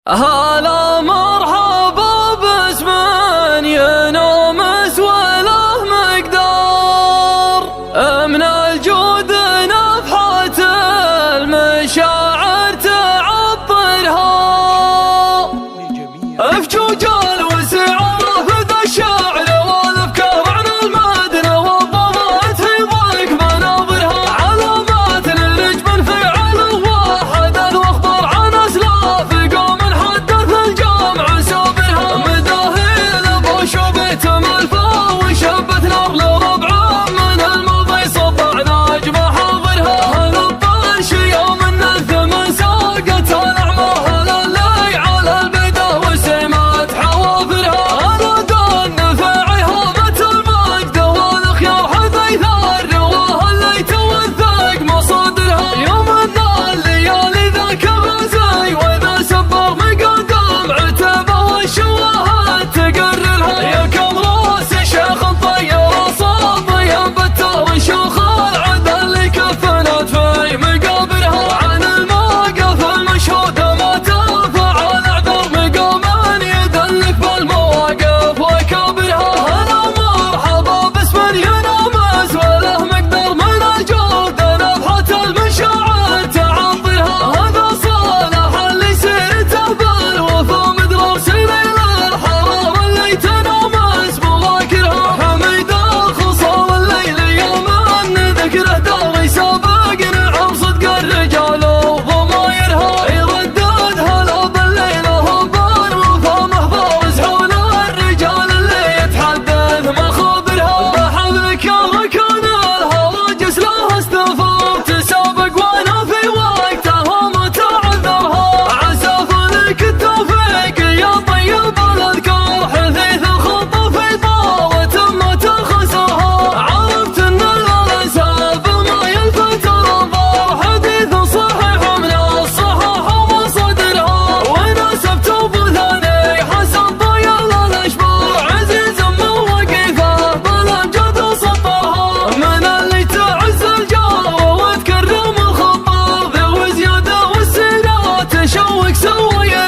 هلا مرحبا باسم ينامس وله مقدار، من الجود نفحة المشاعر تعطرها، افجوج الوسع ذا الشعر والافكار عن المدنة والضمات في ضيق مناظرها، علامات للرجم فعل واحد واخبر عن اسلاف قوم حدث الجمع سابرها، مداهيل بوشوبت ملفا وشبت نار لربع من الماضي سطع نجم حاضرها، هل الطرش يوم الثمن ساقت الاعماه للي على البدا وسمات حوافرها، انا دون فاعها مت المجد والخيار حذيث الرواه اللي توثق مصادرها، يوم الليالي ذاك غزي واذا سبر مقدم عتبه والشواهد تقررها، يا كم راس شيخ طير صابيا بتر شيوخ العدل اللي كفنت في مقابرها، عن الموقف المشهود ما ترفع الاعذار مقاما يدلك بالمواقف وكابرها، هلا مرحبا باسم ينامس وله مقدر من الجود نفحة المشاعر تعطرها، هذا صالح اللي سيرته بالوفا مدرار سنين الحرام اللي تنامس بواكرها، حميد الخصال الليل يوم ان ذكره داري سابق نعم صدق الرجال وضمايرها، يردد هلا بالليل هبان وفمه فارس حول الرجال اللي يتحدث مخابرها، بحبلك يا ركان الهواجس له استنفار تسابق وانا في وقتها ما تعذرها، عسى فلك التوفيق يا طيب الاذكار حثيث الخطه في طاوة ما تخسرها، عرفت ان الانساب ما يلفت الانظار حديث صحيح من الصحاح ومصادرها، ونسبت ابو ثاني حسن طيل الاشبار عزيز مواقفه بالامجاد سطرها، من اللي تعز الجار وتكرم الخطار ذو زياده والسيرات تشوق سويها،